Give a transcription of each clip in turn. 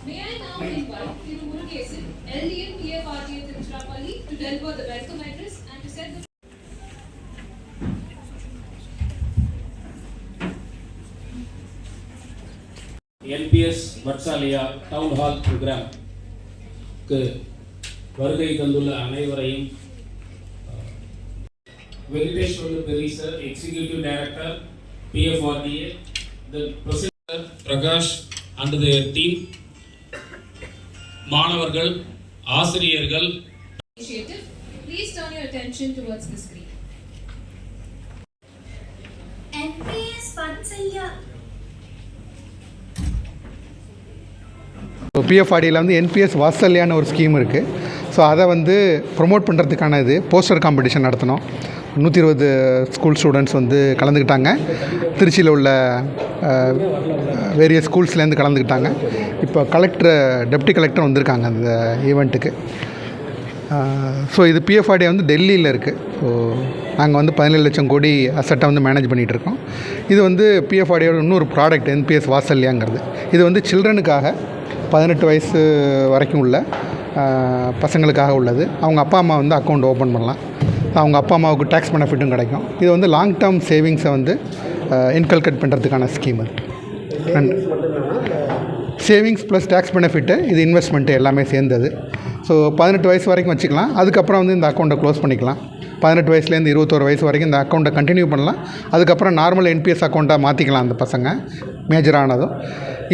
May I now invite Thiru Murugesan, LDM PFRDA Tiruchirappalli, to deliver the welcome address and to set the NPS வட்சாலியா town hall ப்ரோக்ராம்க்கு வருகை தந்துள்ள அனைவரையும் Venkateswara Peri sir, executive director PFRDA, the Professor Prakash and their team, மாணவர்கள், ஆசிரியர்கள். Please turn your attention towards the screen. NPS வட்சாலியா பிஎஃப்ஆர்டியில் வந்து NPS வாத்சல்யான்னு ஒரு scheme இருக்குது. ஸோ அதை வந்து ப்ரொமோட் பண்ணுறதுக்கான இது போஸ்டர் காம்படிஷன் நடத்தினோம். 120 ஸ்கூல் ஸ்டூடெண்ட்ஸ் வந்து கலந்துக்கிட்டாங்க. திருச்சியில் உள்ள வேரியஸ் ஸ்கூல்ஸ்லேருந்து கலந்துக்கிட்டாங்க. இப்போ டெப்டி கலெக்டர் வந்திருக்காங்க அந்த ஈவெண்ட்டுக்கு. ஸோ இது பிஎஃப்ஆர்டிஏ வந்து டெல்லியில் இருக்குது. ஸோ நாங்கள் வந்து 17 லட்சம் கோடி அசட்டை வந்து மேனேஜ் பண்ணிகிட்ருக்கோம். இது வந்து பிஎஃப்ஆர்டியோட இன்னொரு ப்ராடக்ட் என்பிஎஸ் வாத்சல்யாங்கிறது. இது வந்து சில்ட்ரனுக்காக 18 வயசு வரைக்கும் உள்ள பசங்களுக்காக உள்ளது. அவங்க அப்பா அம்மா வந்து அக்கௌண்ட் ஓப்பன் பண்ணலாம். அவங்க அப்பா அம்மாவுக்கு டேக்ஸ் பெனிஃபிட்டும் கிடைக்கும். இது வந்து லாங் டேர்ம் சேவிங்ஸை வந்து இன்கல்கேட் பண்ணுறதுக்கான ஸ்கீம் அது. சேவிங்ஸ் ப்ளஸ் டேக்ஸ் பெனிஃபிட்டு, இது இன்வெஸ்ட்மெண்ட்டு எல்லாமே சேர்ந்தது. ஸோ 18 வயசு வரைக்கும் வச்சுக்கலாம். அதுக்கப்புறம் வந்து இந்த அக்கௌண்ட்டை க்ளோஸ் பண்ணிக்கலாம். 18 வயசுலேருந்து 21 வயசு வரைக்கும் இந்த அக்கௌண்ட்டை கண்டினியூ பண்ணலாம். அதுக்கப்புறம் நார்மல் என்பிஎஸ் அக்கௌண்ட்டாக மாற்றிக்கலாம் அந்த பசங்க மேஜர் ஆனதும்.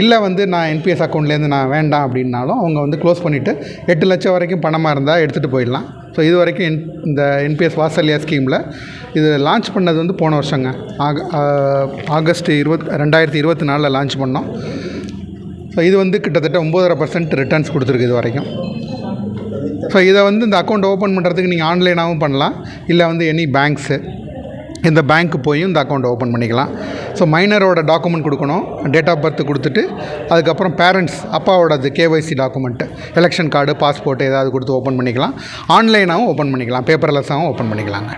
இல்லை வந்து நான் என்பிஎஸ் அக்கௌண்ட்லேருந்து நான் வேண்டாம் அப்படின்னாலும் அவங்க வந்து க்ளோஸ் பண்ணிவிட்டு 8 லட்சம் வரைக்கும் பணமாக இருந்தால் எடுத்துகிட்டு போயிடலாம். ஸோ இது வரைக்கும் இந்த என்பிஎஸ் வாத்சல்யா ஸ்கீமில் இது லான்ச் பண்ணது வந்து போன வருஷங்க ஆகஸ்ட் 2024 லான்ச் பண்ணோம். ஸோ இது வந்து கிட்டத்தட்ட 9.5% ரிட்டர்ன்ஸ் கொடுத்துருக்கு இது வரைக்கும். ஸோ இதை வந்து இந்த அக்கௌண்ட் ஓப்பன் பண்ணுறதுக்கு நீங்கள் ஆன்லைனாகவும் பண்ணலாம். இல்லை வந்து எனி பேங்க்ஸு, இந்த பேங்க்கு போய் இந்த அக்கௌண்ட் ஓப்பன் பண்ணிக்கலாம். ஸோ மைனரோட டாக்குமெண்ட் கொடுக்கணும், டேட் ஆஃப் பர்த் கொடுத்துட்டு அதுக்கப்புறம் பேரண்ட்ஸ் அப்பாவோடது KYC document, election card, passport ஏதாவது கொடுத்து ஓப்பன் பண்ணிக்கலாம். ஆன்லைனாகவும் ஓப்பன் பண்ணிக்கலாம், பேப்பர்லெஸ்ஸாகவும் ஓப்பன் பண்ணிக்கலாங்க.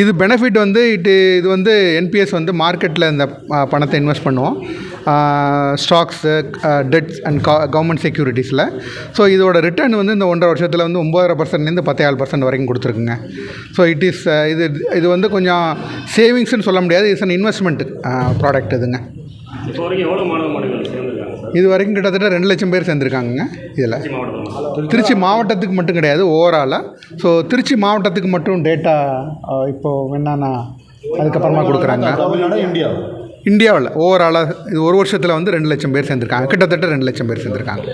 இது பெனிஃபிட் வந்து இது வந்து என்பிஎஸ் வந்து மார்க்கெட்டில் இந்த பணத்தை இன்வெஸ்ட் பண்ணுவோம். ஸ்டாக்ஸு, டெட்ஸ் அண்ட் கவர்மெண்ட் செக்யூரிட்டிஸில். ஸோ இதோட ரிட்டர்ன் வந்து இந்த 1.5 வருஷத்தில் வந்து 9.5%லேருந்து 17% வரைக்கும் கொடுத்துருக்குங்க. ஸோ இது வந்து கொஞ்சம் சேவிங்ஸ்னு சொல்ல முடியாது, இட்ஸ் அன் இன்வெஸ்ட்மெண்ட் ப்ராடக்ட் இதுங்க. இது வரைக்கும் கிட்டத்தட்ட 2 லட்சம் பேர் சேர்ந்துருக்காங்க இதில். திருச்சி மாவட்டத்துக்கு மட்டும் கிடையாது, ஓவராலாக. ஸோ திருச்சி மாவட்டத்துக்கு மட்டும் டேட்டா இப்போது என்னன்னா அதுக்கப்புறமா கொடுக்குறாங்க. இந்தியாவில் ஓவராலாக இது ஒரு வருஷத்தில் வந்து 2 லட்சம் பேர் சேர்ந்துருக்காங்க, கிட்டத்தட்ட 2 லட்சம் பேர் சேர்ந்துருக்காங்க.